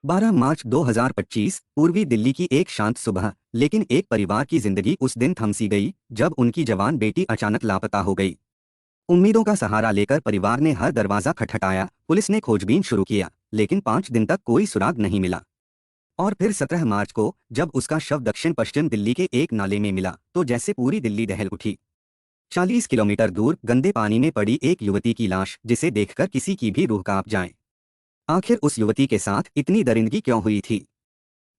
12 मार्च 2025 पूर्वी दिल्ली की एक शांत सुबह। लेकिन एक परिवार की जिंदगी उस दिन थमसी गई जब उनकी जवान बेटी अचानक लापता हो गई। उम्मीदों का सहारा लेकर परिवार ने हर दरवाजा खटखटाया, पुलिस ने खोजबीन शुरू किया, लेकिन 5 दिन तक कोई सुराग नहीं मिला। और फिर 17 मार्च को जब उसका शव दक्षिण पश्चिम दिल्ली के एक नाले में मिला तो जैसे पूरी दिल्ली दहल उठी। 40 किलोमीटर दूर गंदे पानी में पड़ी एक युवती की लाश, जिसे देखकर किसी की भी रूह कांप जाए। आखिर उस युवती के साथ इतनी दरिंदगी क्यों हुई थी?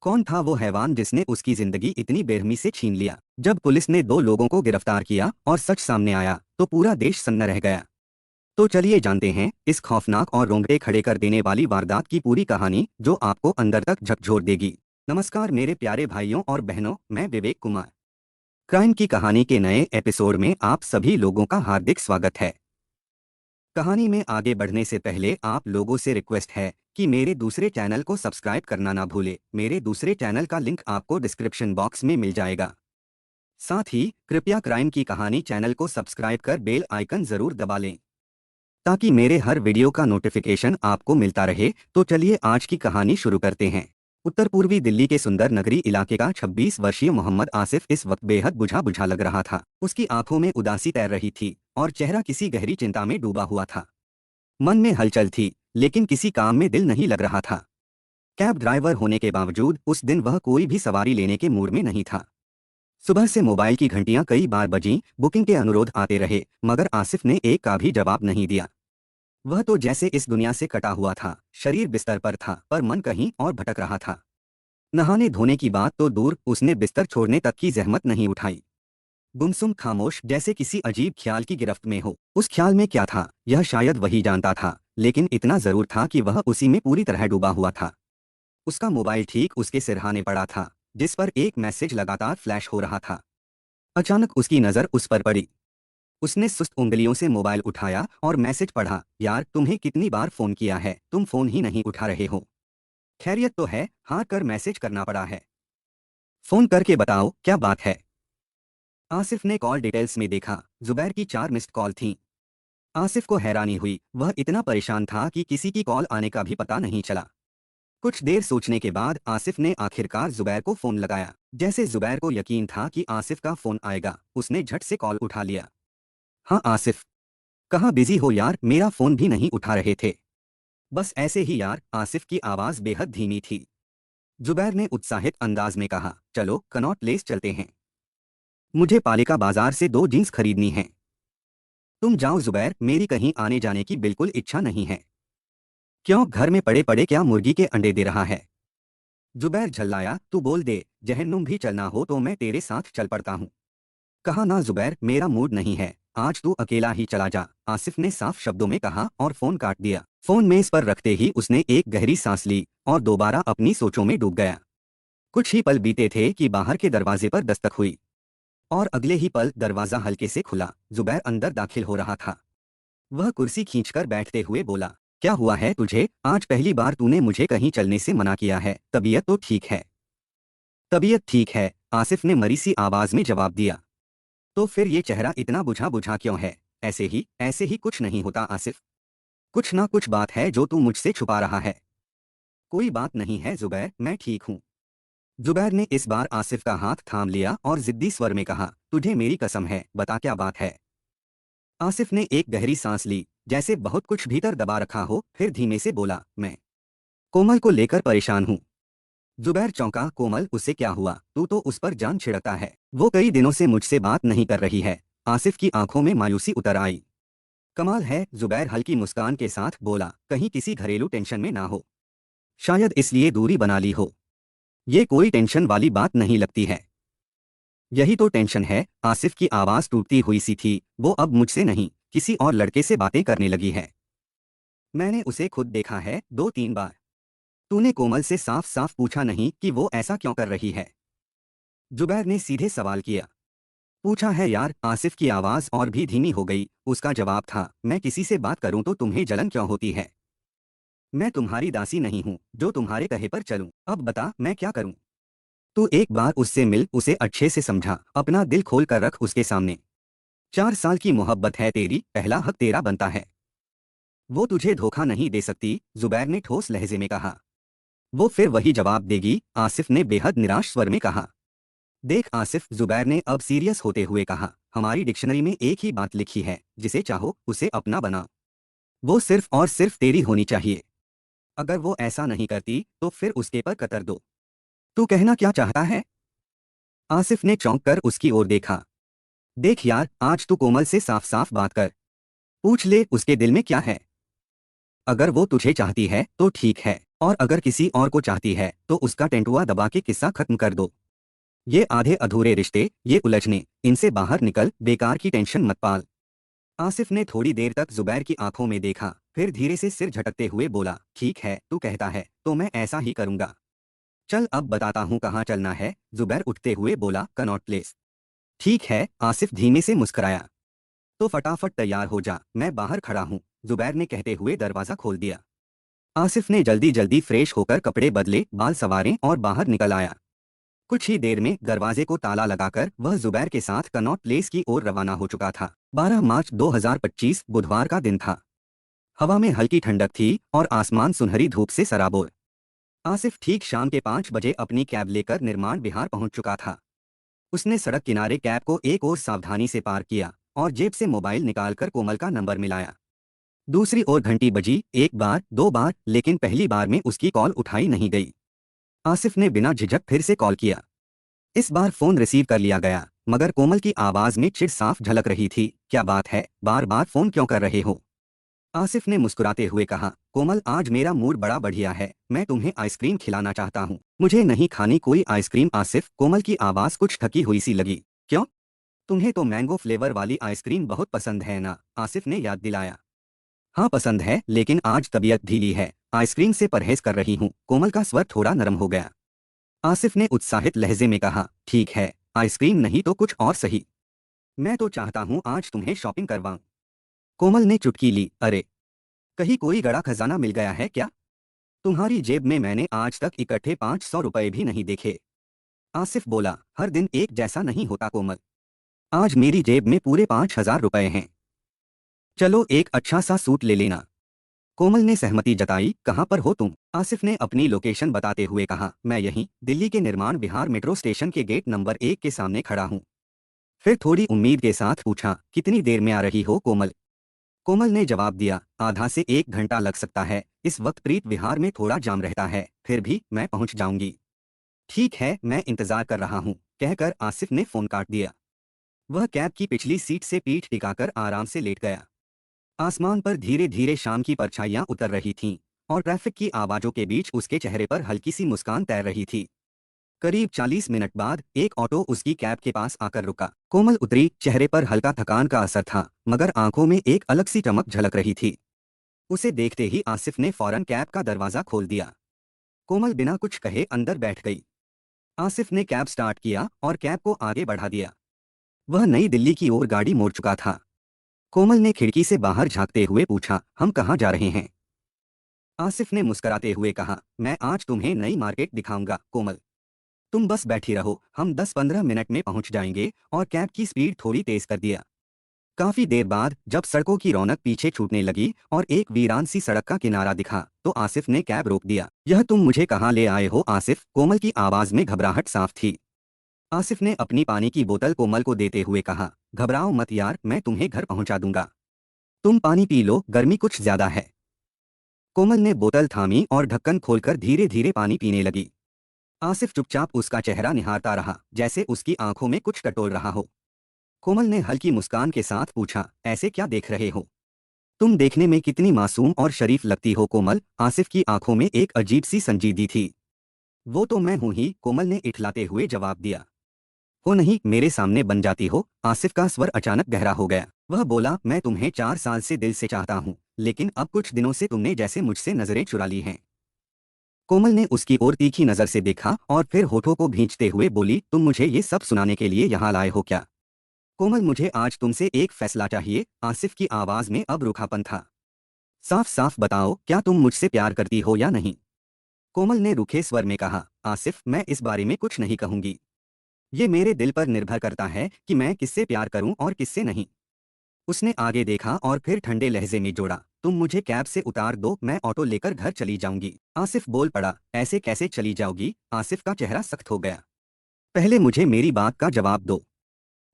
कौन था वो हैवान जिसने उसकी जिंदगी इतनी बेरहमी से छीन लिया? जब पुलिस ने 2 लोगों को गिरफ्तार किया और सच सामने आया तो पूरा देश सन्न रह गया। तो चलिए जानते हैं इस खौफनाक और रोंगटे खड़े कर देने वाली वारदात की पूरी कहानी, जो आपको अंदर तक झकझोर देगी। नमस्कार मेरे प्यारे भाइयों और बहनों, मैं विवेक कुमार। क्राइम की कहानी के नए एपिसोड में आप सभी लोगों का हार्दिक स्वागत है। कहानी में आगे बढ़ने से पहले आप लोगों से रिक्वेस्ट है कि मेरे दूसरे चैनल को सब्सक्राइब करना ना भूले। मेरे दूसरे चैनल का लिंक आपको डिस्क्रिप्शन बॉक्स में मिल जाएगा। साथ ही कृपया क्राइम की कहानी चैनल को सब्सक्राइब कर बेल आइकन जरूर दबा लें, ताकि मेरे हर वीडियो का नोटिफिकेशन आपको मिलता रहे। तो चलिए आज की कहानी शुरू करते हैं। उत्तर पूर्वी दिल्ली के सुंदर नगरी इलाके का 26 वर्षीय मोहम्मद आसिफ इस वक्त बेहद बुझा बुझा लग रहा था। उसकी आंखों में उदासी तैर रही थी और चेहरा किसी गहरी चिंता में डूबा हुआ था। मन में हलचल थी, लेकिन किसी काम में दिल नहीं लग रहा था। कैब ड्राइवर होने के बावजूद उस दिन वह कोई भी सवारी लेने के मूड में नहीं था। सुबह से मोबाइल की घंटियां कई बार बजीं, बुकिंग के अनुरोध आते रहे, मगर आसिफ ने एक का भी जवाब नहीं दिया। वह तो जैसे इस दुनिया से कटा हुआ था। शरीर बिस्तर पर था पर मन कहीं और भटक रहा था। नहाने धोने की बात तो दूर, उसने बिस्तर छोड़ने तक की जहमत नहीं उठाई। गुमसुम खामोश, जैसे किसी अजीब ख्याल की गिरफ्त में हो। उस ख्याल में क्या था यह शायद वही जानता था, लेकिन इतना जरूर था कि वह उसी में पूरी तरह डूबा हुआ था। उसका मोबाइल ठीक उसके सिरहाने पड़ा था, जिस पर एक मैसेज लगातार फ्लैश हो रहा था। अचानक उसकी नज़र उस पर पड़ी। उसने सुस्त उंगलियों से मोबाइल उठाया और मैसेज पढ़ा। यार, तुम्हें कितनी बार फोन किया है, तुम फोन ही नहीं उठा रहे हो। खैरियत तो है? हाँ कर मैसेज करना पड़ा है। फोन करके बताओ क्या बात है। आसिफ ने कॉल डिटेल्स में देखा। जुबैर की 4 मिस्ड कॉल थीं। आसिफ को हैरानी हुई। वह इतना परेशान था कि किसी की कॉल आने का भी पता नहीं चला। कुछ देर सोचने के बाद आसिफ ने आखिरकार जुबैर को फोन लगाया। जैसे जुबैर को यकीन था कि आसिफ का फोन आएगा, उसने झट से कॉल उठा लिया। हाँ आसिफ, कहाँ बिजी हो यार, मेरा फोन भी नहीं उठा रहे थे। बस ऐसे ही यार, आसिफ की आवाज बेहद धीमी थी। जुबैर ने उत्साहित अंदाज में कहा, चलो कनॉट प्लेस चलते हैं। मुझे पालिका बाजार से 2 जीन्स खरीदनी हैं। तुम जाओ जुबैर, मेरी कहीं आने जाने की बिल्कुल इच्छा नहीं है। क्यों, घर में पड़े पड़े क्या मुर्गी के अंडे दे रहा है? जुबैर झल्लाया, तू बोल दे, जहन्नुम भी चलना हो तो मैं तेरे साथ चल पड़ता हूँ। कहा ना जुबैर, मेरा मूड नहीं है, आज तू अकेला ही चला जा, आसिफ ने साफ शब्दों में कहा और फोन काट दिया। फोन मेज पर रखते ही उसने एक गहरी सांस ली और दोबारा अपनी सोचों में डूब गया। कुछ ही पल बीते थे कि बाहर के दरवाजे पर दस्तक हुई और अगले ही पल दरवाजा हल्के से खुला। जुबैर अंदर दाखिल हो रहा था। वह कुर्सी खींचकर बैठते हुए बोला, क्या हुआ है तुझे? आज पहली बार तूने मुझे कहीं चलने से मना किया है। तबीयत तो ठीक है? तबीयत ठीक है, आसिफ ने मरी सी आवाज में जवाब दिया। तो फिर ये चेहरा इतना बुझा बुझा क्यों है? ऐसे ही कुछ नहीं होता आसिफ। कुछ ना कुछ बात है जो तू मुझसे छुपा रहा है। कोई बात नहीं है जुबैर, मैं ठीक हूँ। जुबैर ने इस बार आसिफ का हाथ थाम लिया और जिद्दी स्वर में कहा, तुझे मेरी कसम है, बता क्या बात है। आसिफ ने एक गहरी सांस ली, जैसे बहुत कुछ भीतर दबा रखा हो, फिर धीमे से बोला, मैं कोमल को लेकर परेशान हूँ। जुबैर चौंका। कोमल, उससे क्या हुआ? तू तो उस पर जान छिड़कता है। वो कई दिनों से मुझसे बात नहीं कर रही है। आसिफ की आंखों में मायूसी उतर आई। कमाल है, जुबैर हल्की मुस्कान के साथ बोला, कहीं किसी घरेलू टेंशन में ना हो। शायद इसलिए दूरी बना ली हो। ये कोई टेंशन वाली बात नहीं लगती है। यही तो टेंशन है। आसिफ की आवाज टूटती हुई सी थी। वो अब मुझसे नहीं, किसी और लड़के से बातें करने लगी है। मैंने उसे खुद देखा है 2-3 बार। तूने कोमल से साफ साफ पूछा नहीं कि वो ऐसा क्यों कर रही है? जुबैर ने सीधे सवाल किया। पूछा है यार। आसिफ की आवाज और भी धीमी हो गई। उसका जवाब था, मैं किसी से बात करूं तो तुम्हें जलन क्यों होती है? मैं तुम्हारी दासी नहीं हूं जो तुम्हारे कहे पर चलूं। अब बता मैं क्या करूं? तू एक बार उससे मिल, उसे अच्छे से समझा, अपना दिल खोल कर रख उसके सामने। 4 साल की मोहब्बत है तेरी, पहला हक तेरा बनता है। वो तुझे धोखा नहीं दे सकती, जुबैर ने ठोस लहजे में कहा। वो फिर वही जवाब देगी, आसिफ ने बेहद निराश स्वर में कहा। देख आसिफ, जुबैर ने अब सीरियस होते हुए कहा, हमारी डिक्शनरी में एक ही बात लिखी है, जिसे चाहो उसे अपना बना। वो सिर्फ और सिर्फ तेरी होनी चाहिए। अगर वो ऐसा नहीं करती तो फिर उसके पर कतर दो। तू कहना क्या चाहता है? आसिफ ने चौंक कर उसकी ओर देखा। देख यार, आज तू कोमल से साफ साफ बात कर। पूछ ले उसके दिल में क्या है। अगर वो तुझे चाहती है तो ठीक है, और अगर किसी और को चाहती है तो उसका टेंटुआ दबा के किस्सा खत्म कर दो। ये आधे अधूरे रिश्ते, ये उलझने, इनसे बाहर निकल, बेकार की टेंशन मत पाल। आसिफ ने थोड़ी देर तक जुबैर की आंखों में देखा, फिर धीरे से सिर झटकते हुए बोला, ठीक है, तू कहता है तो मैं ऐसा ही करूंगा। चल अब बताता हूँ कहाँ चलना है। जुबैर उठते हुए बोला, कनॉट प्लेस। ठीक है, आसिफ धीमे से मुस्कुराया। तो फटाफट तैयार हो जा, मैं बाहर खड़ा हूँ। जुबैर ने कहते हुए दरवाजा खोल दिया। आसिफ ने जल्दी जल्दी फ्रेश होकर कपड़े बदले, बाल संवारे और बाहर निकल आया। कुछ ही देर में दरवाजे को ताला लगाकर वह जुबैर के साथ कनॉट प्लेस की ओर रवाना हो चुका था। 12 मार्च 2025 बुधवार का दिन था। हवा में हल्की ठंडक थी और आसमान सुनहरी धूप से सराबोर। आसिफ ठीक शाम के 5 बजे अपनी कैब लेकर निर्माण विहार पहुंच चुका था। उसने सड़क किनारे कैब को एक और सावधानी से पार किया और जेब से मोबाइल निकालकर कोमल का नंबर मिलाया। दूसरी ओर घंटी बजी, एक बार, दो बार, लेकिन पहली बार में उसकी कॉल उठाई नहीं गई। आसिफ ने बिना झिझक फिर से कॉल किया। इस बार फोन रिसीव कर लिया गया, मगर कोमल की आवाज में चिढ़ साफ झलक रही थी। क्या बात है, बार बार फोन क्यों कर रहे हो? आसिफ ने मुस्कुराते हुए कहा, कोमल आज मेरा मूड बड़ा बढ़िया है, मैं तुम्हें आइसक्रीम खिलाना चाहता हूँ। मुझे नहीं खानी कोई आइसक्रीम। आसिफ, कोमल की आवाज कुछ थकी हुई सी लगी। क्यों? तुम्हें तो मैंगो फ्लेवर वाली आइसक्रीम बहुत पसंद है ना? आसिफ ने याद दिलाया। हाँ पसंद है, लेकिन आज तबीयत ढीली है, आइसक्रीम से परहेज कर रही हूँ। कोमल का स्वर थोड़ा नरम हो गया। आसिफ ने उत्साहित लहजे में कहा, ठीक है, आइसक्रीम नहीं तो कुछ और सही। मैं तो चाहता हूँ आज तुम्हें शॉपिंग करवाऊं। कोमल ने चुटकी ली। अरे, कहीं कोई गड़ा खजाना मिल गया है क्या? तुम्हारी जेब में मैंने आज तक इकट्ठे 500 रुपए भी नहीं देखे। आसिफ बोला, हर दिन एक जैसा नहीं होता कोमल। आज मेरी जेब में पूरे 5,000 रुपए हैं। चलो एक अच्छा सा सूट ले लेना। कोमल ने सहमति जताई। कहाँ पर हो तुम? आसिफ ने अपनी लोकेशन बताते हुए कहा, मैं यहीं दिल्ली के निर्माण विहार मेट्रो स्टेशन के गेट नंबर 1 के सामने खड़ा हूँ। फिर थोड़ी उम्मीद के साथ पूछा, कितनी देर में आ रही हो कोमल? कोमल ने जवाब दिया, आधा से 1 घंटा लग सकता है, इस वक्त प्रीत विहार में थोड़ा जाम रहता है, फिर भी मैं पहुंच जाऊंगी। ठीक है, मैं इंतजार कर रहा हूं, कहकर आसिफ ने फोन काट दिया। वह कैब की पिछली सीट से पीठ टिकाकर आराम से लेट गया। आसमान पर धीरे धीरे शाम की परछाइयां उतर रही थीं और ट्रैफिक की आवाजों के बीच उसके चेहरे पर हल्की सी मुस्कान तैर रही थी। करीब 40 मिनट बाद एक ऑटो उसकी कैब के पास आकर रुका। कोमल उतरी। चेहरे पर हल्का थकान का असर था, मगर आंखों में एक अलग सी चमक झलक रही थी। उसे देखते ही आसिफ ने फौरन कैब का दरवाजा खोल दिया। कोमल बिना कुछ कहे अंदर बैठ गई। आसिफ ने कैब स्टार्ट किया और कैब को आगे बढ़ा दिया। वह नई दिल्ली की ओर गाड़ी मोड़ चुका था। कोमल ने खिड़की से बाहर झांकते हुए पूछा, हम कहाँ जा रहे हैं? आसिफ ने मुस्कुराते हुए कहा, मैं आज तुम्हें नई मार्केट दिखाऊंगा कोमल। तुम बस बैठी रहो, हम 10-15 मिनट में पहुंच जाएंगे। और कैब की स्पीड थोड़ी तेज कर दिया। काफी देर बाद जब सड़कों की रौनक पीछे छूटने लगी और एक वीरान सी सड़क का किनारा दिखा, तो आसिफ ने कैब रोक दिया। यह तुम मुझे कहाँ ले आए हो आसिफ? कोमल की आवाज में घबराहट साफ थी। आसिफ ने अपनी पानी की बोतल कोमल को देते हुए कहा, घबराओ मत यार, मैं तुम्हें घर पहुंचा दूंगा। तुम पानी पी लो, गर्मी कुछ ज्यादा है। कोमल ने बोतल थामी और ढक्कन खोलकर धीरे धीरे पानी पीने लगी। आसिफ चुपचाप उसका चेहरा निहारता रहा, जैसे उसकी आंखों में कुछ टटोल रहा हो। कोमल ने हल्की मुस्कान के साथ पूछा, ऐसे क्या देख रहे हो? तुम देखने में कितनी मासूम और शरीफ लगती हो कोमल। आसिफ की आंखों में एक अजीब सी संजीदगी थी। वो तो मैं हूं ही, कोमल ने इठलाते हुए जवाब दिया। हो नहीं, मेरे सामने बन जाती हो। आसिफ का स्वर अचानक गहरा हो गया। वह बोला, मैं तुम्हें 4 साल से दिल से चाहता हूँ, लेकिन अब कुछ दिनों से तुमने जैसे मुझसे नजरें चुरा ली हैं। कोमल ने उसकी ओर तीखी नजर से देखा और फिर होठों को भींचते हुए बोली, तुम मुझे ये सब सुनाने के लिए यहाँ लाए हो क्या? कोमल, मुझे आज तुमसे एक फैसला चाहिए। आसिफ की आवाज में अब रूखापन था। साफ साफ बताओ, क्या तुम मुझसे प्यार करती हो या नहीं? कोमल ने रूखे स्वर में कहा, आसिफ, मैं इस बारे में कुछ नहीं कहूंगी। ये मेरे दिल पर निर्भर करता है कि मैं किससे प्यार करूं और किससे नहीं। उसने आगे देखा और फिर ठंडे लहजे में जोड़ा, तुम मुझे कैब से उतार दो, मैं ऑटो लेकर घर चली जाऊंगी। आसिफ बोल पड़ा, ऐसे कैसे चली जाओगी? आसिफ का चेहरा सख्त हो गया। पहले मुझे मेरी बात का जवाब दो।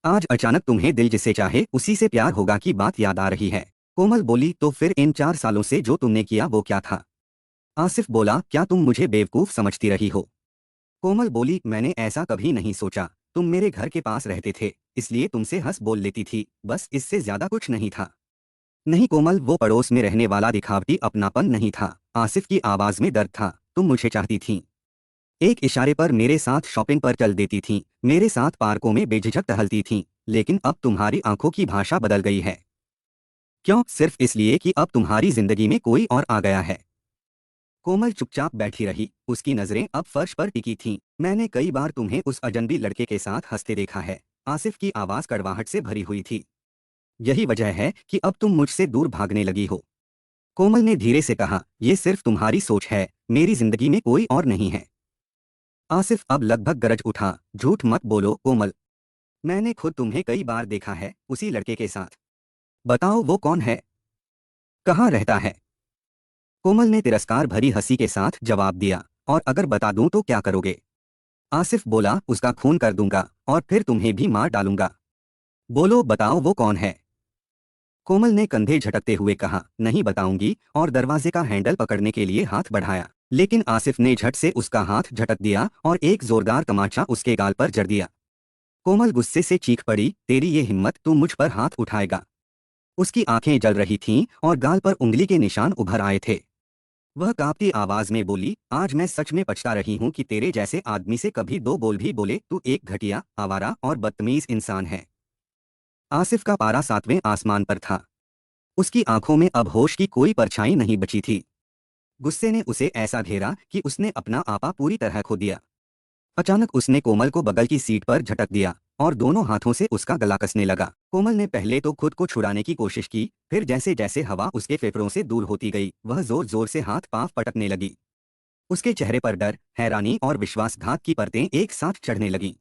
आज अचानक तुम्हें दिल जिसे चाहे उसी से प्यार होगा की बात याद आ रही है। कोमल बोली, तो फिर इन 4 सालों से जो तुमने किया वो क्या था? आसिफ बोला, क्या तुम मुझे बेवकूफ समझती रही हो? कोमल बोली, मैंने ऐसा कभी नहीं सोचा। तुम मेरे घर के पास रहते थे, इसलिए तुमसे हंस बोल लेती थी, बस इससे ज्यादा कुछ नहीं था। नहीं कोमल, वो पड़ोस में रहने वाला दिखावटी अपनापन नहीं था। आसिफ की आवाज में दर्द था। तुम मुझे चाहती थी, एक इशारे पर मेरे साथ शॉपिंग पर चल देती थी, मेरे साथ पार्कों में बेझिझक टहलती थी। लेकिन अब तुम्हारी आंखों की भाषा बदल गई है। क्यों? सिर्फ इसलिए कि अब तुम्हारी जिंदगी में कोई और आ गया है। कोमल चुपचाप बैठी रही, उसकी नजरें अब फर्श पर टिकी थीं। मैंने कई बार तुम्हें उस अजनबी लड़के के साथ हंसते देखा है। आसिफ की आवाज कड़वाहट से भरी हुई थी। यही वजह है कि अब तुम मुझसे दूर भागने लगी हो। कोमल ने धीरे से कहा, यह सिर्फ तुम्हारी सोच है, मेरी जिंदगी में कोई और नहीं है। आसिफ अब लगभग गरज उठा, झूठ मत बोलो कोमल। मैंने खुद तुम्हें कई बार देखा है उसी लड़के के साथ। बताओ वो कौन है, कहाँ रहता है? कोमल ने तिरस्कार भरी हंसी के साथ जवाब दिया, और अगर बता दूं तो क्या करोगे? आसिफ बोला, उसका खून कर दूंगा और फिर तुम्हें भी मार डालूंगा। बोलो बताओ वो कौन है? कोमल ने कंधे झटकते हुए कहा, नहीं बताऊंगी, और दरवाजे का हैंडल पकड़ने के लिए हाथ बढ़ाया। लेकिन आसिफ ने झट से उसका हाथ झटक दिया और एक जोरदार तमाचा उसके गाल पर जड़ दिया। कोमल गुस्से से चीख पड़ी, तेरी ये हिम्मत, तू मुझ पर हाथ उठाएगा? उसकी आंखें जल रही थीं और गाल पर उंगली के निशान उभर आए थे। वह कांपती आवाज में बोली, आज मैं सच में पछता रही हूं कि तेरे जैसे आदमी से कभी दो बोल भी बोले। तू एक घटिया, आवारा और बदतमीज इंसान है। आसिफ का पारा 7वें आसमान पर था। उसकी आंखों में अब होश की कोई परछाई नहीं बची थी। गुस्से ने उसे ऐसा घेरा कि उसने अपना आपा पूरी तरह खो दिया। अचानक उसने कोमल को बगल की सीट पर झटक दिया और दोनों हाथों से उसका गला कसने लगा। कोमल ने पहले तो खुद को छुड़ाने की कोशिश की, फिर जैसे जैसे हवा उसके फेफड़ों से दूर होती गई, वह जोर जोर से हाथ पांव पटकने लगी। उसके चेहरे पर डर, हैरानी और विश्वासघात की परतें एक साथ चढ़ने लगीं।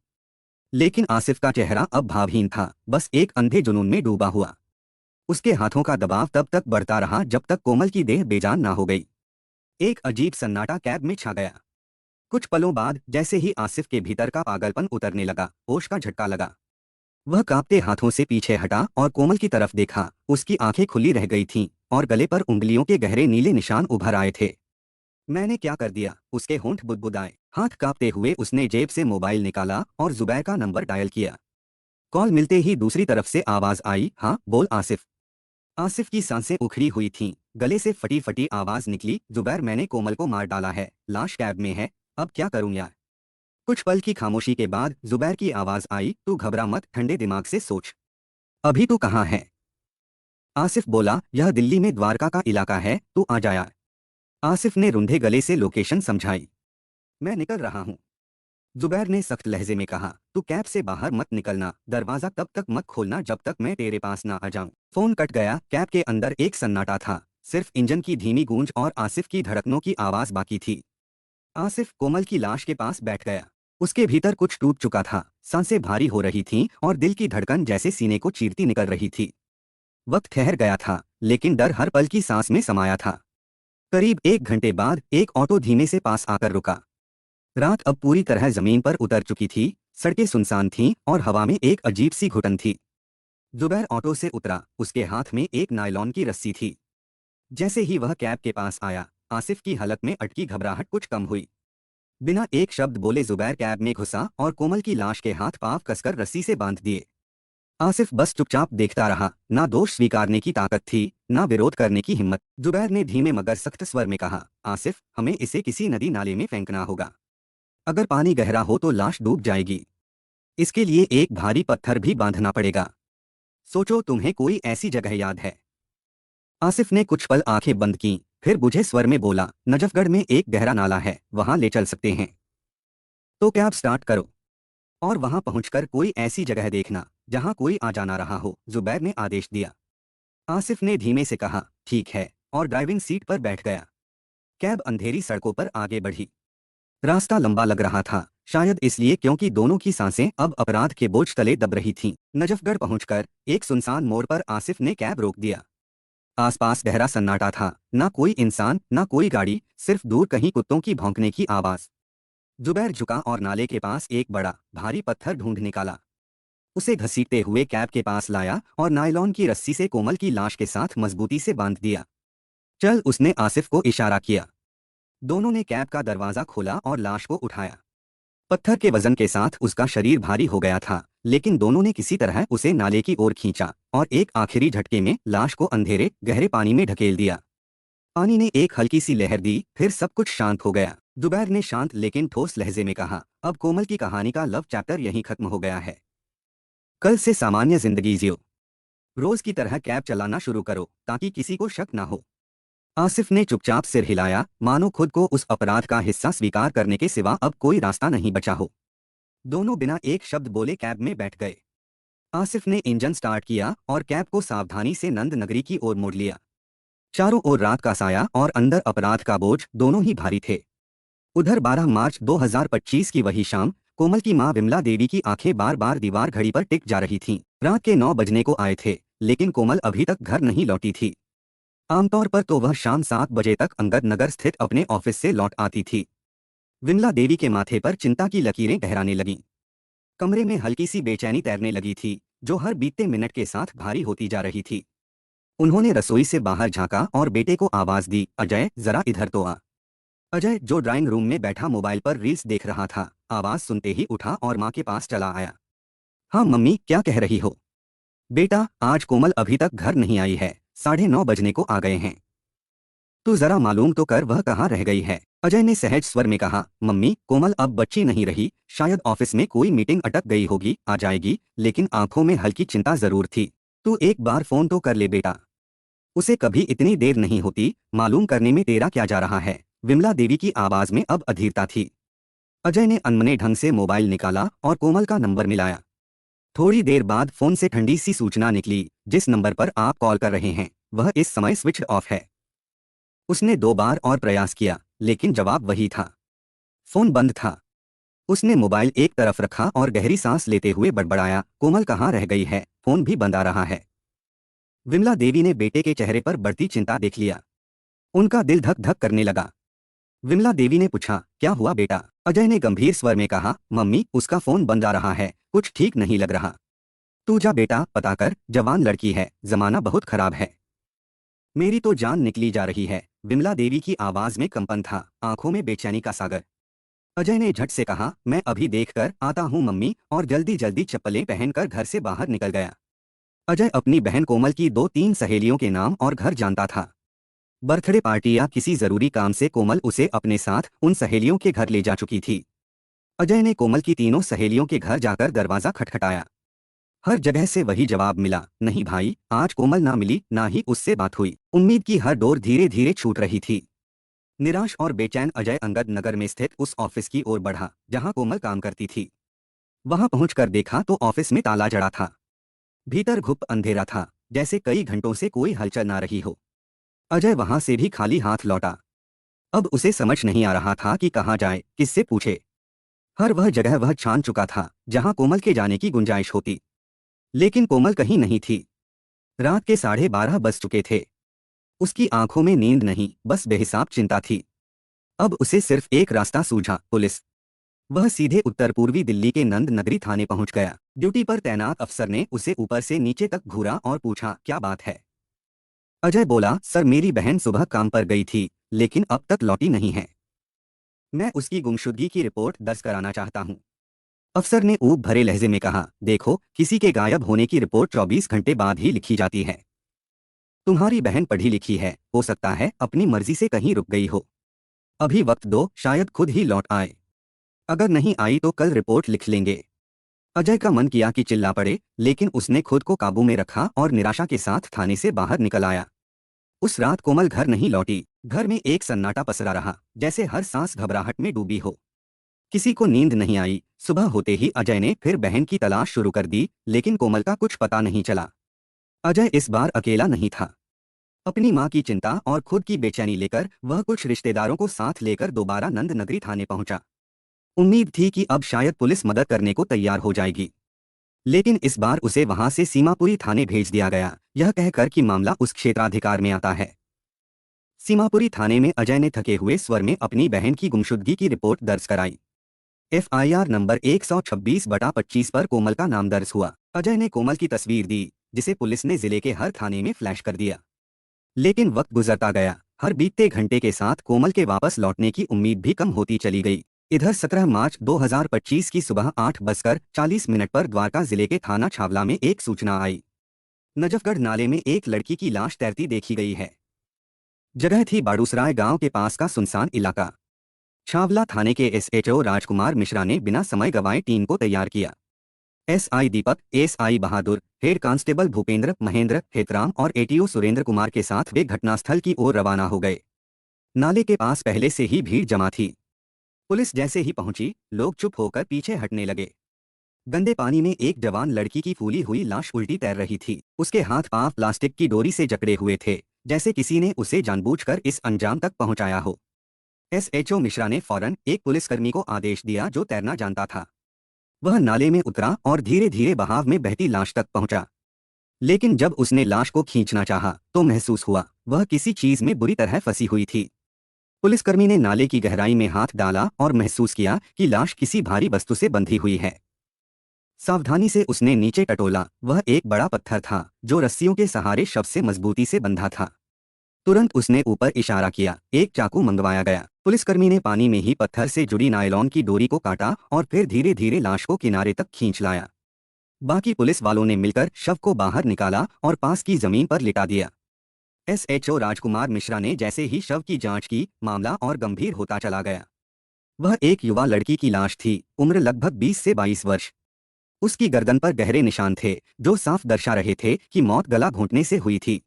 लेकिन आसिफ का चेहरा अब भावहीन था, बस एक अंधे जुनून में डूबा हुआ। उसके हाथों का दबाव तब तक बढ़ता रहा जब तक कोमल की देह बेजान ना हो गई। एक अजीब सन्नाटा कैब में छा गया। कुछ पलों बाद जैसे ही आसिफ के भीतर का पागलपन उतरने लगा, होश का झटका लगा। वह कांपते हाथों से पीछे हटा और कोमल की तरफ देखा। उसकी आंखें खुली रह गई थीं और गले पर उंगलियों के गहरे नीले निशान उभर आए थे। मैंने क्या कर दिया? उसके होंठ बुदबुदाए। हाथ कांपते हुए उसने जेब से मोबाइल निकाला और जुबैर का नंबर डायल किया। कॉल मिलते ही दूसरी तरफ से आवाज आई, हाँ बोल आसिफ। आसिफ की सांसें उखड़ी हुई थीं, गले से फटी फटी आवाज निकली, जुबैर मैंने कोमल को मार डाला है, लाश कैब में है, अब क्या करूं यार? कुछ पल की खामोशी के बाद जुबैर की आवाज आई, तू घबरा मत, ठंडे दिमाग से सोच। अभी तू कहाँ है? आसिफ बोला, यह दिल्ली में द्वारका का इलाका है, तू आ जाया। आसिफ ने रुंधे गले से लोकेशन समझाई। मैं निकल रहा हूँ, जुबैर ने सख्त लहजे में कहा, तू कैब से बाहर मत निकलना, दरवाजा तब तक मत खोलना जब तक मैं तेरे पास ना आ जाऊं। फोन कट गया। कैब के अंदर एक सन्नाटा था, सिर्फ इंजन की धीमी गूंज और आसिफ की धड़कनों की आवाज बाकी थी। आसिफ कोमल की लाश के पास बैठ गया। उसके भीतर कुछ टूट चुका था, सांसें भारी हो रही थीं और दिल की धड़कन जैसे सीने को चीरती निकल रही थी। वक्त ठहर गया था, लेकिन डर हर पल की सांस में समाया था। करीब 1 घंटे बाद एक ऑटो धीमे से पास आकर रुका। रात अब पूरी तरह जमीन पर उतर चुकी थी, सड़कें सुनसान थीं और हवा में एक अजीब सी घुटन थी। जुबैर ऑटो से उतरा, उसके हाथ में एक नायलॉन की रस्सी थी। जैसे ही वह कैब के पास आया, आसिफ की हालत में अटकी घबराहट कुछ कम हुई। बिना एक शब्द बोले जुबैर कैब में घुसा और कोमल की लाश के हाथ पांव कसकर रस्सी से बांध दिए। आसिफ बस चुपचाप देखता रहा, ना दोष स्वीकारने की ताकत थी, ना विरोध करने की हिम्मत। जुबैर ने धीमे मगर सख्त स्वर में कहा, आसिफ, हमें इसे किसी नदी नाले में फेंकना होगा। अगर पानी गहरा हो तो लाश डूब जाएगी। इसके लिए एक भारी पत्थर भी बांधना पड़ेगा। सोचो, तुम्हें कोई ऐसी जगह याद है? आसिफ ने कुछ पल आंखें बंद कीं, फिर बुझे स्वर में बोला, नजफगढ़ में एक गहरा नाला है, वहां ले चल सकते हैं। तो कैब स्टार्ट करो और वहां पहुंचकर कोई ऐसी जगह देखना जहां कोई आ जाना रहा हो, जुबैर ने आदेश दिया। आसिफ ने धीमे से कहा, ठीक है, और ड्राइविंग सीट पर बैठ गया। कैब अंधेरी सड़कों पर आगे बढ़ी। रास्ता लंबा लग रहा था, शायद इसलिए क्योंकि दोनों की सांसें अब अपराध के बोझ तले दब रही थीं। नजफगढ़ पहुंचकर एक सुनसान मोड़ पर आसिफ ने कैब रोक दिया। आसपास गहरा सन्नाटा था, ना कोई इंसान, ना कोई गाड़ी, सिर्फ दूर कहीं कुत्तों की भौंकने की आवाज। जुबैर झुका और नाले के पास एक बड़ा भारी पत्थर ढूंढ निकाला। उसे घसीटते हुए कैब के पास लाया और नायलॉन की रस्सी से कोमल की लाश के साथ मजबूती से बांध दिया। चल, उसने आसिफ को इशारा किया। दोनों ने कैब का दरवाजा खोला और लाश को उठाया। पत्थर के वजन के साथ उसका शरीर भारी हो गया था, लेकिन दोनों ने किसी तरह उसे नाले की ओर खींचा और एक आखिरी झटके में लाश को अंधेरे गहरे पानी में ढकेल दिया। पानी ने एक हल्की सी लहर दी, फिर सब कुछ शांत हो गया। जुबैर ने शांत लेकिन ठोस लहजे में कहा, अब कोमल की कहानी का लव चैप्टर यहीं खत्म हो गया है। कल से सामान्य जिंदगी जियो। रोज की तरह कैब चलाना शुरू करो ताकि किसी को शक ना हो। आसिफ ने चुपचाप सिर हिलाया, मानो खुद को उस अपराध का हिस्सा स्वीकार करने के सिवा अब कोई रास्ता नहीं बचा हो। दोनों बिना एक शब्द बोले कैब में बैठ गए। आसिफ ने इंजन स्टार्ट किया और कैब को सावधानी से नंद नगरी की ओर मोड़ लिया। चारों ओर रात का साया और अंदर अपराध का बोझ, दोनों ही भारी थे। उधर 12 मार्च 2025 की वही शाम, कोमल की मां विमला देवी की आंखें बार बार दीवार घड़ी पर टिक जा रही थीं। रात के 9 बजने को आए थे, लेकिन कोमल अभी तक घर नहीं लौटी थी। आमतौर पर तो वह शाम 7 बजे तक अंगद नगर स्थित अपने ऑफिस से लौट आती थी। विमला देवी के माथे पर चिंता की लकीरें गहराने लगीं। कमरे में हल्की सी बेचैनी तैरने लगी थी, जो हर बीतते मिनट के साथ भारी होती जा रही थी। उन्होंने रसोई से बाहर झांका और बेटे को आवाज दी, अजय, जरा इधर तो आ। अजय, जो ड्राइंग रूम में बैठा मोबाइल पर रील्स देख रहा था, आवाज सुनते ही उठा और मां के पास चला आया। हाँ मम्मी, क्या कह रही हो? बेटा, आज कोमल अभी तक घर नहीं आई है, 9:30 बजने को आ गए हैं। तू जरा मालूम तो कर वह कहाँ रह गई है। अजय ने सहज स्वर में कहा, मम्मी, कोमल अब बच्ची नहीं रही, शायद ऑफिस में कोई मीटिंग अटक गई होगी, आ जाएगी। लेकिन आंखों में हल्की चिंता जरूर थी। तू एक बार फोन तो कर ले बेटा। उसे कभी इतनी देर नहीं होती, मालूम करने में तेरा क्या जा रहा है। विमला देवी की आवाज में अब अधीरता थी। अजय ने अनमने ढंग से मोबाइल निकाला और कोमल का नंबर मिलाया। थोड़ी देर बाद फोन से ठंडी सी सूचना निकली, जिस नंबर पर आप कॉल कर रहे हैं वह इस समय स्विच ऑफ है। उसने 2 बार और प्रयास किया, लेकिन जवाब वही था। फोन बंद था। उसने मोबाइल एक तरफ रखा और गहरी सांस लेते हुए बड़बड़ाया, कोमल कहाँ रह गई है, फोन भी बंद आ रहा है। विमला देवी ने बेटे के चेहरे पर बढ़ती चिंता देख लिया। उनका दिल धक धक करने लगा। विमला देवी ने पूछा, क्या हुआ बेटा? अजय ने गंभीर स्वर में कहा, मम्मी, उसका फोन बंद आ रहा है, कुछ ठीक नहीं लग रहा। तू जा बेटा, पता कर, जवान लड़की है, जमाना बहुत खराब है। मेरी तो जान निकली जा रही है। विमला देवी की आवाज में कंपन था, आंखों में बेचैनी का सागर। अजय ने झट से कहा, मैं अभी देख कर आता हूँ मम्मी, और जल्दी जल्दी चप्पलें पहनकर घर से बाहर निकल गया। अजय अपनी बहन कोमल की 2-3 सहेलियों के नाम और घर जानता था। बर्थडे पार्टी या किसी जरूरी काम से कोमल उसे अपने साथ उन सहेलियों के घर ले जा चुकी थी। अजय ने कोमल की तीनों सहेलियों के घर जाकर दरवाजा खटखटाया। हर जगह से वही जवाब मिला, नहीं भाई, आज कोमल ना मिली, ना ही उससे बात हुई। उम्मीद की हर डोर धीरे धीरे छूट रही थी। निराश और बेचैन अजय अंगद नगर में स्थित उस ऑफिस की ओर बढ़ा जहां कोमल काम करती थी। वहां पहुंचकर देखा तो ऑफिस में ताला जड़ा था। भीतर घुप अंधेरा था, जैसे कई घंटों से कोई हलचल ना रही हो। अजय वहां से भी खाली हाथ लौटा। अब उसे समझ नहीं आ रहा था कि कहाँ जाए, किससे पूछे। हर वह जगह वह छान चुका था जहां कोमल के जाने की गुंजाइश होती, लेकिन कोमल कहीं नहीं थी। रात के 12:30 बज चुके थे। उसकी आंखों में नींद नहीं, बस बेहिसाब चिंता थी। अब उसे सिर्फ एक रास्ता सूझा, पुलिस। वह सीधे उत्तर पूर्वी दिल्ली के नंद नगरी थाने पहुंच गया। ड्यूटी पर तैनात अफसर ने उसे ऊपर से नीचे तक घूरा और पूछा, क्या बात है? अजय बोला, सर, मेरी बहन सुबह काम पर गई थी, लेकिन अब तक लौटी नहीं है। मैं उसकी गुमशुदगी की रिपोर्ट दर्ज कराना चाहता हूँ। अफसर ने ऊब भरे लहजे में कहा, देखो, किसी के गायब होने की रिपोर्ट 24 घंटे बाद ही लिखी जाती है। तुम्हारी बहन पढ़ी लिखी है, हो सकता है अपनी मर्जी से कहीं रुक गई हो। अभी वक्त दो, शायद खुद ही लौट आए। अगर नहीं आई तो कल रिपोर्ट लिख लेंगे। अजय का मन किया कि चिल्ला पड़े, लेकिन उसने खुद को काबू में रखा और निराशा के साथ थाने से बाहर निकल आया। उस रात कोमल घर नहीं लौटी। घर में एक सन्नाटा पसरा रहा, जैसे हर सांस घबराहट में डूबी हो। किसी को नींद नहीं आई। सुबह होते ही अजय ने फिर बहन की तलाश शुरू कर दी, लेकिन कोमल का कुछ पता नहीं चला। अजय इस बार अकेला नहीं था। अपनी मां की चिंता और खुद की बेचैनी लेकर वह कुछ रिश्तेदारों को साथ लेकर दोबारा नंद नगरी थाने पहुंचा। उम्मीद थी कि अब शायद पुलिस मदद करने को तैयार हो जाएगी। लेकिन इस बार उसे वहां से सीमापुरी थाने भेज दिया गया, यह कहकर कि मामला उस क्षेत्राधिकार में आता है। सीमापुरी थाने में अजय ने थके हुए स्वर में अपनी बहन की गुमशुदगी की रिपोर्ट दर्ज कराई। एफआईआर नंबर 126/25 पर कोमल का नाम दर्ज हुआ। अजय ने कोमल की तस्वीर दी, जिसे पुलिस ने जिले के हर थाने में फ्लैश कर दिया। लेकिन वक्त गुजरता गया, हर बीतते घंटे के साथ कोमल के वापस लौटने की उम्मीद भी कम होती चली गई। इधर 17 मार्च 2025 की सुबह 8:40 पर द्वारका जिले के थाना छावला में एक सूचना आई। नजफगढ़ नाले में एक लड़की की लाश तैरती देखी गई है। जगह थी बाड़ूसराय गांव के पास का सुनसान इलाका। छावला थाने के एसएचओ राजकुमार मिश्रा ने बिना समय गंवाए टीम को तैयार किया। एसआई दीपक, एसआई बहादुर, हेड कांस्टेबल भूपेंद्र, महेंद्र, हेतराम और एटीओ सुरेंद्र कुमार के साथ वे घटनास्थल की ओर रवाना हो गए। नाले के पास पहले से ही भीड़ जमा थी। पुलिस जैसे ही पहुंची, लोग चुप होकर पीछे हटने लगे। गंदे पानी में एक जवान लड़की की फूली हुई लाश उल्टी तैर रही थी। उसके हाथ पांव प्लास्टिक की डोरी से जकड़े हुए थे, जैसे किसी ने उसे जानबूझकर इस अंजाम तक पहुंचाया हो। एसएचओ मिश्रा ने फौरन एक पुलिसकर्मी को आदेश दिया जो तैरना जानता था। वह नाले में उतरा और धीरे धीरे बहाव में बहती लाश तक पहुंचा। लेकिन जब उसने लाश को खींचना चाहा, तो महसूस हुआ वह किसी चीज में बुरी तरह फंसी हुई थी। पुलिसकर्मी ने नाले की गहराई में हाथ डाला और महसूस किया कि लाश किसी भारी वस्तु से बंधी हुई है। सावधानी से उसने नीचे टटोला। वह एक बड़ा पत्थर था जो रस्सियों के सहारे शव से मजबूती से बंधा था। तुरंत उसने ऊपर इशारा किया। एक चाकू मंगवाया गया। पुलिसकर्मी ने पानी में ही पत्थर से जुड़ी नायलॉन की डोरी को काटा और फिर धीरे धीरे लाश को किनारे तक खींच लाया। बाकी पुलिस वालों ने मिलकर शव को बाहर निकाला और पास की जमीन पर लिटा दिया। एसएचओ राजकुमार मिश्रा ने जैसे ही शव की जांच की, मामला और गंभीर होता चला गया। वह एक युवा लड़की की लाश थी, उम्र लगभग 20 से 22 वर्ष। उसकी गर्दन पर गहरे निशान थे जो साफ दर्शा रहे थे कि मौत गला घोंटने से हुई थी।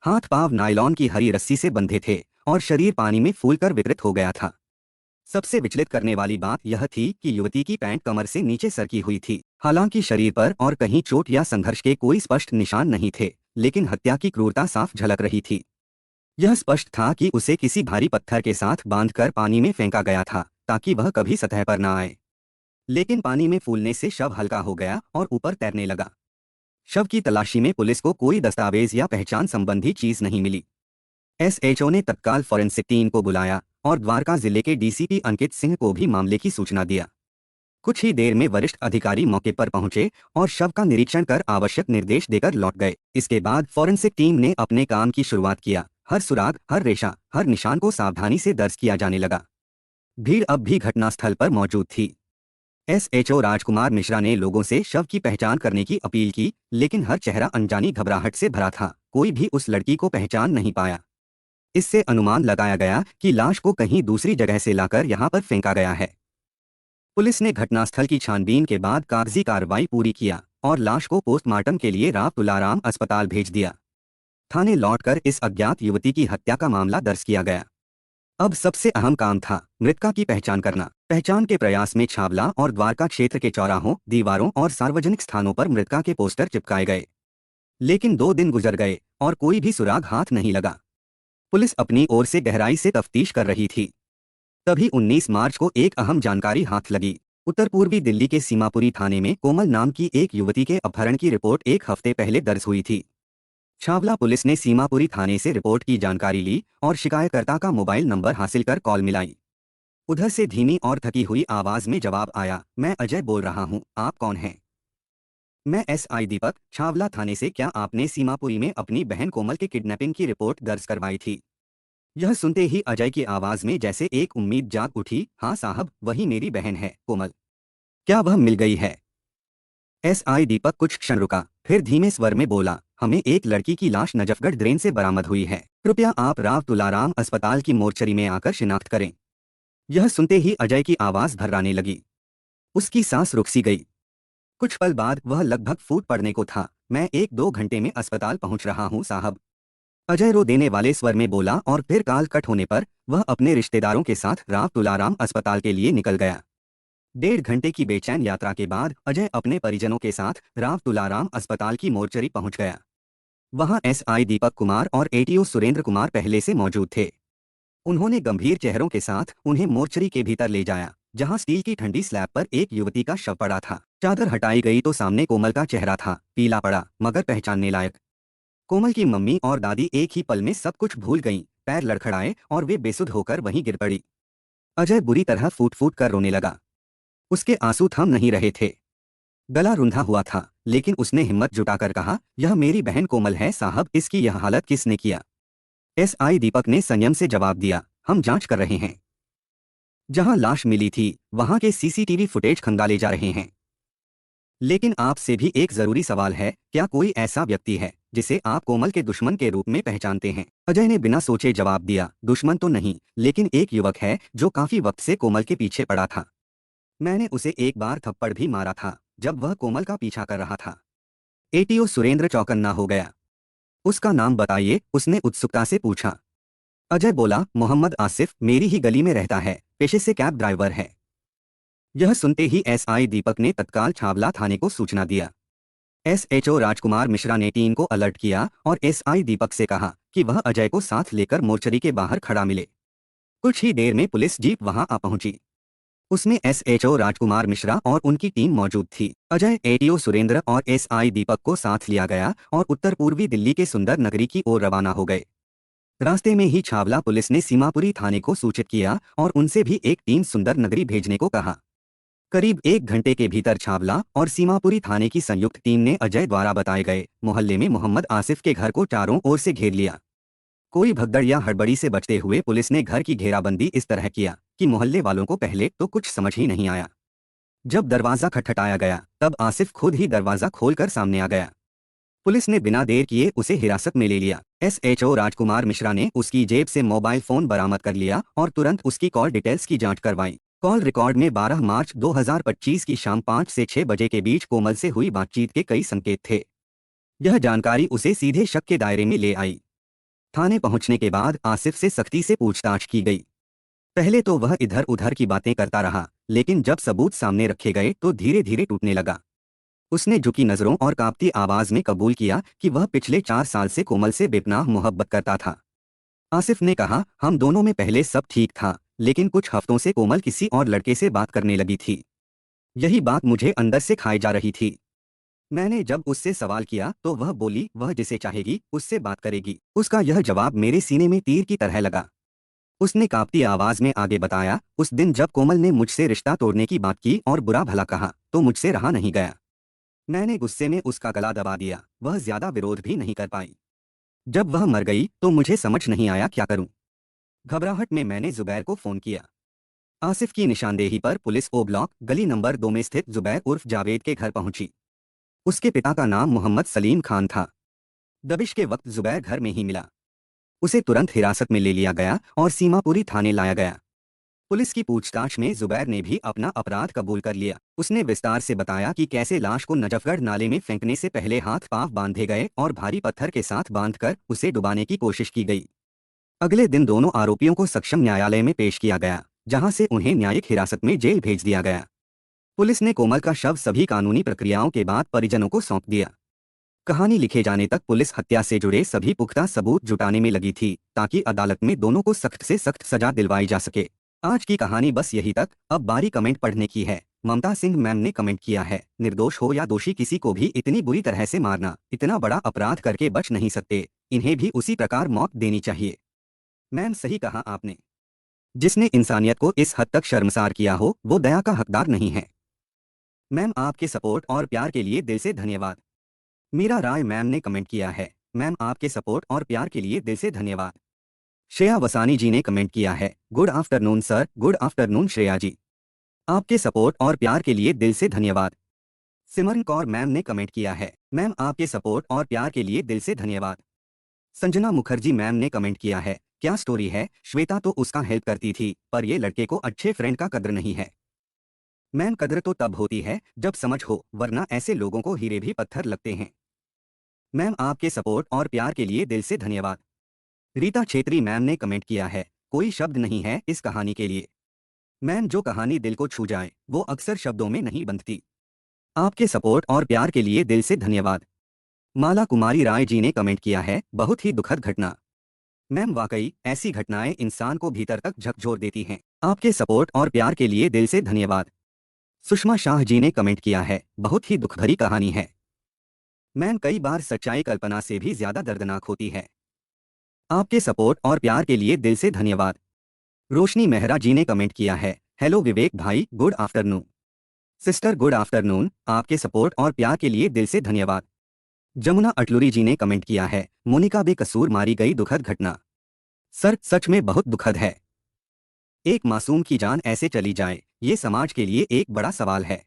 हाथ पांव नायलॉन की हरी रस्सी से बंधे थे और शरीर पानी में फूलकर विकृत हो गया था। सबसे विचलित करने वाली बात यह थी कि युवती की पैंट कमर से नीचे सरकी हुई थी। हालांकि शरीर पर और कहीं चोट या संघर्ष के कोई स्पष्ट निशान नहीं थे, लेकिन हत्या की क्रूरता साफ झलक रही थी। यह स्पष्ट था कि उसे किसी भारी पत्थर के साथ बांधकर पानी में फेंका गया था ताकि वह कभी सतह पर न आए। लेकिन पानी में फूलने से शव हल्का हो गया और ऊपर तैरने लगा। शव की तलाशी में पुलिस को कोई दस्तावेज या पहचान संबंधी चीज नहीं मिली। एसएचओ ने तत्काल फॉरेंसिक टीम को बुलाया और द्वारका जिले के डीसीपी अंकित सिंह को भी मामले की सूचना दिया। कुछ ही देर में वरिष्ठ अधिकारी मौके पर पहुंचे और शव का निरीक्षण कर आवश्यक निर्देश देकर लौट गए। इसके बाद फॉरेंसिक टीम ने अपने काम की शुरुआत किया। हर सुराग, हर रेशा, हर निशान को सावधानी से दर्ज किया जाने लगा। भीड़ अब भी घटनास्थल पर मौजूद थी। एसएचओ राजकुमार मिश्रा ने लोगों से शव की पहचान करने की अपील की, लेकिन हर चेहरा अनजानी घबराहट से भरा था। कोई भी उस लड़की को पहचान नहीं पाया। इससे अनुमान लगाया गया कि लाश को कहीं दूसरी जगह से लाकर यहां पर फेंका गया है। पुलिस ने घटनास्थल की छानबीन के बाद कागजी कार्रवाई पूरी किया और लाश को पोस्टमार्टम के लिए राव तुलाराम अस्पताल भेज दिया। थाने लौटकर इस अज्ञात युवती की हत्या का मामला दर्ज किया गया। अब सबसे अहम काम था मृतका की पहचान करना। पहचान के प्रयास में छावला और द्वारका क्षेत्र के चौराहों, दीवारों और सार्वजनिक स्थानों पर मृतका के पोस्टर चिपकाए गए। लेकिन 2 दिन गुजर गए और कोई भी सुराग हाथ नहीं लगा। पुलिस अपनी ओर से गहराई से तफ्तीश कर रही थी। तभी 19 मार्च को एक अहम जानकारी हाथ लगी। उत्तर पूर्वी दिल्ली के सीमापुरी थाने में कोमल नाम की एक युवती के अपहरण की रिपोर्ट 1 हफ्ते पहले दर्ज हुई थी। छावला पुलिस ने सीमापुरी थाने से रिपोर्ट की जानकारी ली और शिकायतकर्ता का मोबाइल नंबर हासिल कर कॉल मिलाई। उधर से धीमी और थकी हुई आवाज में जवाब आया, मैं अजय बोल रहा हूँ, आप कौन हैं? मैं एसआई दीपक, छावला थाने से। क्या आपने सीमापुरी में अपनी बहन कोमल के किडनैपिंग की रिपोर्ट दर्ज करवाई थी? यह सुनते ही अजय की आवाज में जैसे एक उम्मीद जाग उठी। हाँ साहब, वही मेरी बहन है कोमल। क्या वह मिल गई है? एसआई दीपक कुछ क्षण रुका, फिर धीमे स्वर में बोला, हमें एक लड़की की लाश नजफगढ़ ड्रेन से बरामद हुई है। कृपया आप राव तुलाराम अस्पताल की मोर्चरी में आकर शिनाख्त करें। यह सुनते ही अजय की आवाज भर्राने लगी। उसकी सांस रुक सी गई। कुछ पल बाद वह लगभग फूट पड़ने को था। मैं 1-2 घंटे में अस्पताल पहुंच रहा हूं साहब, अजय रो देने वाले स्वर में बोला और फिर कॉल कट होने पर वह अपने रिश्तेदारों के साथ राव तुलाराम अस्पताल के लिए निकल गया। 1.5 घंटे की बेचैन यात्रा के बाद अजय अपने परिजनों के साथ राव तुलाराम अस्पताल की मोर्चरी पहुंच गया। वहां एसआई दीपक कुमार और एटीओ सुरेंद्र कुमार पहले से मौजूद थे। उन्होंने गंभीर चेहरों के साथ उन्हें मोर्चरी के भीतर ले जाया, जहां स्टील की ठंडी स्लैब पर एक युवती का शव पड़ा था। चादर हटाई गई तो सामने कोमल का चेहरा था, पीला पड़ा मगर पहचानने लायक। कोमल की मम्मी और दादी एक ही पल में सब कुछ भूल गईं, पैर लड़खड़ाए और वे बेसुध होकर वहीं गिर पड़ी। अजय बुरी तरह फूट फूट कर रोने लगा। उसके आंसू थम नहीं रहे थे। गला रुंधा हुआ था, लेकिन उसने हिम्मत जुटाकर कहा, यह मेरी बहन कोमल है साहब, इसकी यह हालत किसने किया? एसआई दीपक ने संयम से जवाब दिया, हम जांच कर रहे हैं। जहां लाश मिली थी वहां के सीसीटीवी फुटेज खंगाले जा रहे हैं। लेकिन आपसे भी एक जरूरी सवाल है, क्या कोई ऐसा व्यक्ति है जिसे आप कोमल के दुश्मन के रूप में पहचानते हैं? अजय ने बिना सोचे जवाब दिया, दुश्मन तो नहीं, लेकिन एक युवक है जो काफी वक्त से कोमल के पीछे पड़ा था। मैंने उसे एक बार थप्पड़ भी मारा था जब वह कोमल का पीछा कर रहा था। एटीओ सुरेंद्र चौकन्ना हो गया। उसका नाम बताइए, उसने उत्सुकता से पूछा। अजय बोला, मोहम्मद आसिफ, मेरी ही गली में रहता है, पेशे से कैब ड्राइवर है। यह सुनते ही एसआई दीपक ने तत्काल छावला थाने को सूचना दिया। एसएचओ राजकुमार मिश्रा ने टीम को अलर्ट किया और एसआई दीपक से कहा कि वह अजय को साथ लेकर मोर्चरी के बाहर खड़ा मिले। कुछ ही देर में पुलिस जीप वहां आ पहुंची। उसमें एसएचओ राजकुमार मिश्रा और उनकी टीम मौजूद थी। अजय, एटीओ सुरेंद्र और एसआई दीपक को साथ लिया गया और उत्तर पूर्वी दिल्ली के सुंदर नगरी की ओर रवाना हो गए। रास्ते में ही छावला पुलिस ने सीमापुरी थाने को सूचित किया और उनसे भी एक टीम सुंदर नगरी भेजने को कहा। करीब 1 घंटे के भीतर छावला और सीमापुरी थाने की संयुक्त टीम ने अजय द्वारा बताए गए मोहल्ले में मोहम्मद आसिफ के घर को चारों ओर से घेर लिया। कोई भगदड़ या हड़बड़ी से बचते हुए पुलिस ने घर की घेराबंदी इस तरह किया कि मोहल्ले वालों को पहले तो कुछ समझ ही नहीं आया। जब दरवाजा खटखटाया गया तब आसिफ खुद ही दरवाजा खोलकर सामने आ गया। पुलिस ने बिना देर किए उसे हिरासत में ले लिया। एसएचओ राजकुमार मिश्रा ने उसकी जेब से मोबाइल फोन बरामद कर लिया और तुरंत उसकी कॉल डिटेल्स की जांच करवाई। कॉल रिकॉर्ड में 12 मार्च 2025 की शाम 5 से 6 बजे के बीच कोमल से हुई बातचीत के कई संकेत थे। यह जानकारी उसे सीधे शक के दायरे में ले आई। थाने पहुंचने के बाद आसिफ से सख्ती से पूछताछ की गई। पहले तो वह इधर उधर की बातें करता रहा, लेकिन जब सबूत सामने रखे गए तो धीरे धीरे टूटने लगा। उसने झुकी नजरों और कांपती आवाज में कबूल किया कि वह पिछले 4 साल से कोमल से बेपनाह मोहब्बत करता था। आसिफ ने कहा, हम दोनों में पहले सब ठीक था, लेकिन कुछ हफ्तों से कोमल किसी और लड़के से बात करने लगी थी। यही बात मुझे अंदर से खाई जा रही थी। मैंने जब उससे सवाल किया तो वह बोली वह जिसे चाहेगी उससे बात करेगी। उसका यह जवाब मेरे सीने में तीर की तरह लगा। उसने कांपती आवाज में आगे बताया, उस दिन जब कोमल ने मुझसे रिश्ता तोड़ने की बात की और बुरा भला कहा तो मुझसे रहा नहीं गया। मैंने गुस्से में उसका गला दबा दिया, वह ज्यादा विरोध भी नहीं कर पाई। जब वह मर गई तो मुझे समझ नहीं आया क्या करूं। घबराहट में मैंने जुबैर को फोन किया। आसिफ की निशानदेही पर पुलिस ओ ब्लॉक गली नंबर 2 में स्थित जुबैर उर्फ जावेद के घर पहुंची। उसके पिता का नाम मोहम्मद सलीम खान था। दबिश के वक्त जुबैर घर में ही मिला। उसे तुरंत हिरासत में ले लिया गया और सीमापुरी थाने लाया गया। पुलिस की पूछताछ में जुबैर ने भी अपना अपराध कबूल कर लिया। उसने विस्तार से बताया कि कैसे लाश को नजफगढ़ नाले में फेंकने से पहले हाथ पांव बांधे गए और भारी पत्थर के साथ बांधकर उसे डुबाने की कोशिश की गई। अगले दिन दोनों आरोपियों को सक्षम न्यायालय में पेश किया गया, जहां से उन्हें न्यायिक हिरासत में जेल भेज दिया गया। पुलिस ने कोमल का शव सभी कानूनी प्रक्रियाओं के बाद परिजनों को सौंप दिया। कहानी लिखे जाने तक पुलिस हत्या से जुड़े सभी पुख्ता सबूत जुटाने में लगी थी, ताकि अदालत में दोनों को सख्त से सख्त सजा दिलवाई जा सके। आज की कहानी बस यही तक। अब बारी कमेंट पढ़ने की है। ममता सिंह मैम ने कमेंट किया है, निर्दोष हो या दोषी किसी को भी इतनी बुरी तरह से मारना, इतना बड़ा अपराध करके बच नहीं सकते, इन्हें भी उसी प्रकार मौत देनी चाहिए। मैम, सही कहा आपने। जिसने इंसानियत को इस हद तक शर्मसार किया हो वो दया का हकदार नहीं है। मैम, आपके सपोर्ट और प्यार के लिए दिल से धन्यवाद। मीरा राय मैम ने कमेंट किया है, मैम आपके सपोर्ट और प्यार के लिए दिल से धन्यवाद। श्रेया वसानी जी ने कमेंट किया है, good afternoon sir. Good afternoon Shreya ji, आपके सपोर्ट और प्यार के लिए दिल से धन्यवाद। सिमरन कौर मैम ने कमेंट किया है, मैम आपके सपोर्ट और प्यार के लिए दिल से धन्यवाद। संजना मुखर्जी मैम ने कमेंट किया है, क्या स्टोरी है, श्वेता तो उसका हेल्प करती थी पर ये लड़के को अच्छे फ्रेंड का कद्र नहीं है। मैम, कद्र तो तब होती है जब समझ हो, वरना ऐसे लोगों को हीरे भी पत्थर लगते हैं। मैम, आपके सपोर्ट और प्यार के लिए दिल से धन्यवाद। रीता छेत्री मैम ने कमेंट किया है, कोई शब्द नहीं है इस कहानी के लिए। मैम, जो कहानी दिल को छू जाए वो अक्सर शब्दों में नहीं बंधती। आपके सपोर्ट और प्यार के लिए दिल से धन्यवाद। माला कुमारी राय जी ने कमेंट किया है, बहुत ही दुखद घटना। मैम, वाकई ऐसी घटनाएं इंसान को भीतर तक झकझोर देती हैं। आपके सपोर्ट और प्यार के लिए दिल से धन्यवाद। सुषमा शाह जी ने कमेंट किया है, बहुत ही दुख भरी कहानी है मैम, कई बार सच्चाई कल्पना से भी ज्यादा दर्दनाक होती है। आपके सपोर्ट और प्यार के लिए दिल से धन्यवाद। रोशनी मेहरा जी ने कमेंट किया है, हेलो विवेक भाई, good afternoon. Sister good afternoon, आपके सपोर्ट और प्यार के लिए दिल से धन्यवाद। जमुना अटलूरी जी ने कमेंट किया है, मोनिका बेकसूर मारी गई, दुखद घटना। सर, सच में बहुत दुखद है। एक मासूम की जान ऐसे चली जाए, ये समाज के लिए एक बड़ा सवाल है।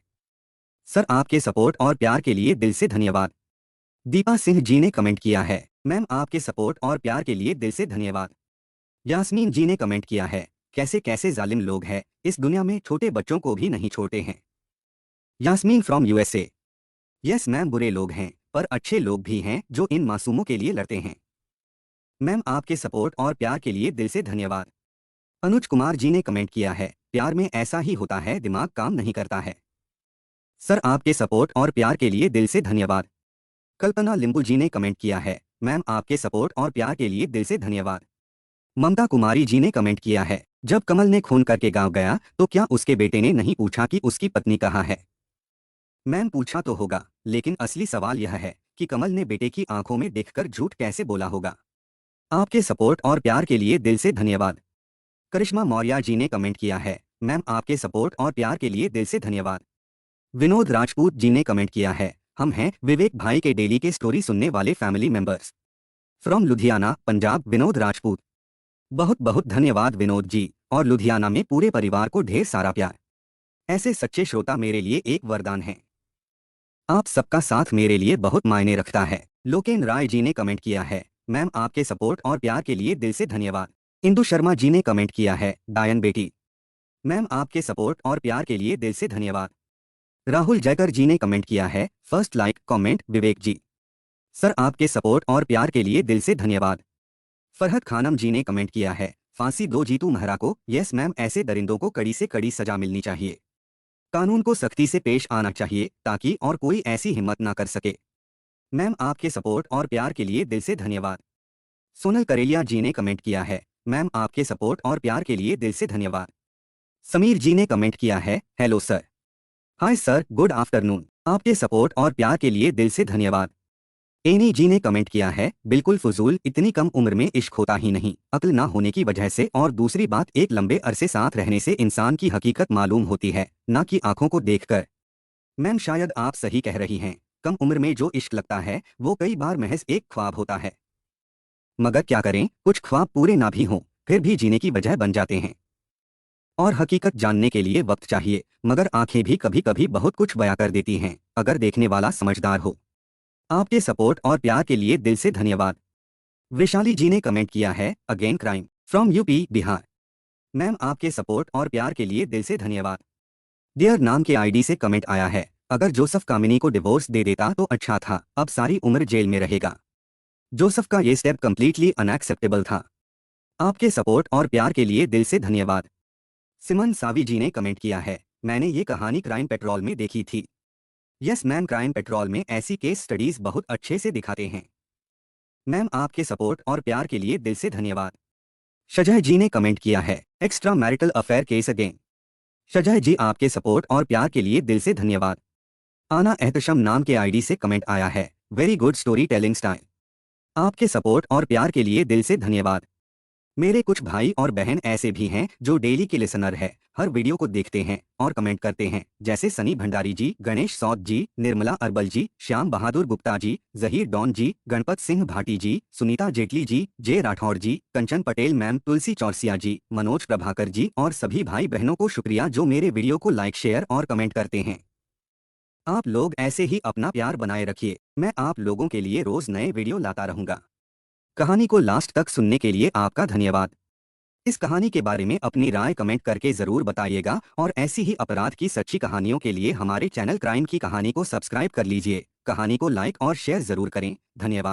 सर, आपके सपोर्ट और प्यार के लिए दिल से धन्यवाद। दीपा सिंह जी ने कमेंट किया है, मैम आपके सपोर्ट और प्यार के लिए दिल से धन्यवाद। यास्मीन जी ने कमेंट किया है, कैसे कैसे जालिम लोग हैं, इस दुनिया में छोटे बच्चों को भी नहीं छोड़ते हैं। Yasmin from USA. Yes ma'am, बुरे लोग हैं पर अच्छे लोग भी हैं जो इन मासूमों के लिए लड़ते हैं। मैम आपके सपोर्ट और प्यार के लिए दिल से धन्यवाद। अनुज कुमार जी ने कमेंट किया है, प्यार में ऐसा ही होता है, दिमाग काम नहीं करता है। सर, आपके सपोर्ट और प्यार के लिए दिल से धन्यवाद। कल्पना लिंबू जी ने कमेंट किया है, मैम आपके सपोर्ट और प्यार के लिए दिल से धन्यवाद। ममता कुमारी जी ने कमेंट किया है, जब कमल ने खून करके गांव गया तो क्या उसके बेटे ने नहीं पूछा कि उसकी पत्नी कहाँ है। मैम पूछा तो होगा, लेकिन असली सवाल यह है कि कमल ने बेटे की आंखों में देखकर झूठ कैसे बोला होगा। आपके सपोर्ट और प्यार के लिए दिल से धन्यवाद। करिश्मा मौर्य जी ने कमेंट किया है, मैम आपके सपोर्ट और प्यार के लिए दिल से धन्यवाद। विनोद राजपूत जी ने कमेंट किया है, हम हैं विवेक भाई के डेली के स्टोरी सुनने वाले family members. From Ludhiana, Punjab, Vinod Rajput. बहुत बहुत धन्यवाद विनोद जी, और लुधियाना में पूरे परिवार को ढेर सारा प्यार। ऐसे सच्चे श्रोता मेरे लिए एक वरदान है। आप सबका साथ मेरे लिए बहुत मायने रखता है। लोकेन राय जी ने कमेंट किया है, मैम आपके सपोर्ट और प्यार के लिए दिल से धन्यवाद। इंदु शर्मा जी ने कमेंट किया है, डायन बेटी। मैम आपके सपोर्ट और प्यार के लिए दिल से धन्यवाद। राहुल जयकर जी ने कमेंट किया है, फर्स्ट लाइक कमेंट विवेक जी। सर, आपके सपोर्ट और प्यार के लिए दिल से धन्यवाद। फरहत खानम जी ने कमेंट किया है, फांसी दो जीतू महरा को। यस मैम, ऐसे दरिंदों को कड़ी से कड़ी सजा मिलनी चाहिए। कानून को सख्ती से पेश आना चाहिए ताकि और कोई ऐसी हिम्मत ना कर सके। मैम आपके सपोर्ट और प्यार के लिए दिल से धन्यवाद। सोनल करेलिया जी ने कमेंट किया है, मैम आपके सपोर्ट और प्यार के लिए दिल से धन्यवाद। समीर जी ने कमेंट किया है, hello sir. Hi sir, good afternoon, आपके सपोर्ट और प्यार के लिए दिल से धन्यवाद। एनी जी ने कमेंट किया है, बिल्कुल फजूल, इतनी कम उम्र में इश्क होता ही नहीं, अक्ल ना होने की वजह से, और दूसरी बात, एक लंबे अरसे साथ रहने से इंसान की हकीकत मालूम होती है, ना कि आंखों को देखकर। मैम शायद आप सही कह रही हैं, कम उम्र में जो इश्क लगता है वो कई बार महज एक ख्वाब होता है। मगर क्या करें, कुछ ख्वाब पूरे ना भी हों फिर भी जीने की वजह बन जाते हैं। और हकीकत जानने के लिए वक्त चाहिए, मगर आंखें भी कभी कभी बहुत कुछ बयां कर देती हैं, अगर देखने वाला समझदार हो। आपके सपोर्ट और प्यार के लिए दिल से धन्यवाद। वैशाली जी ने कमेंट किया है, again crime, from UP Bihar. Ma'am आपके सपोर्ट और प्यार के लिए दिल से धन्यवाद। डियर नाम के आईडी से कमेंट आया है, अगर जोसफ कामिनी को डिवोर्स दे देता तो अच्छा था, अब सारी उम्र जेल में रहेगा। जोसफ का ये स्टेप कंप्लीटली अनएक्सेप्टेबल था। आपके सपोर्ट और प्यार के लिए दिल से धन्यवाद। सिमन सावी जी ने कमेंट किया है, मैंने ये कहानी क्राइम पेट्रोल में देखी थी। यस मैम, क्राइम पेट्रोल में ऐसी केस स्टडीज बहुत अच्छे से दिखाते हैं। मैम आपके सपोर्ट और प्यार के लिए दिल से धन्यवाद। शजय जी ने कमेंट किया है, extra marital affair case again. Shajay ji आपके सपोर्ट और प्यार के लिए दिल से धन्यवाद। आना एहतशम नाम के आईडी से कमेंट आया है, very good story telling style. आपके सपोर्ट और प्यार के लिए दिल से धन्यवाद। मेरे कुछ भाई और बहन ऐसे भी हैं जो डेली के लिसनर है, हर वीडियो को देखते हैं और कमेंट करते हैं, जैसे सनी भंडारी जी, गणेश सौद जी, निर्मला अरबल जी, श्याम बहादुर गुप्ता जी, जहीर डॉन जी, गणपत सिंह भाटी जी, सुनीता जेटली जी, जे राठौर जी, कंचन पटेल मैम, तुलसी चौरसिया जी, मनोज प्रभाकर जी और सभी भाई बहनों को शुक्रिया जो मेरे वीडियो को लाइक, शेयर और कमेंट करते हैं। आप लोग ऐसे ही अपना प्यार बनाए रखिए, मैं आप लोगों के लिए रोज नए वीडियो लाता रहूंगा। कहानी को लास्ट तक सुनने के लिए आपका धन्यवाद। इस कहानी के बारे में अपनी राय कमेंट करके जरूर बताइएगा, और ऐसी ही अपराध की सच्ची कहानियों के लिए हमारे चैनल क्राइम की कहानी को सब्सक्राइब कर लीजिए। कहानी को लाइक और शेयर जरूर करें। धन्यवाद।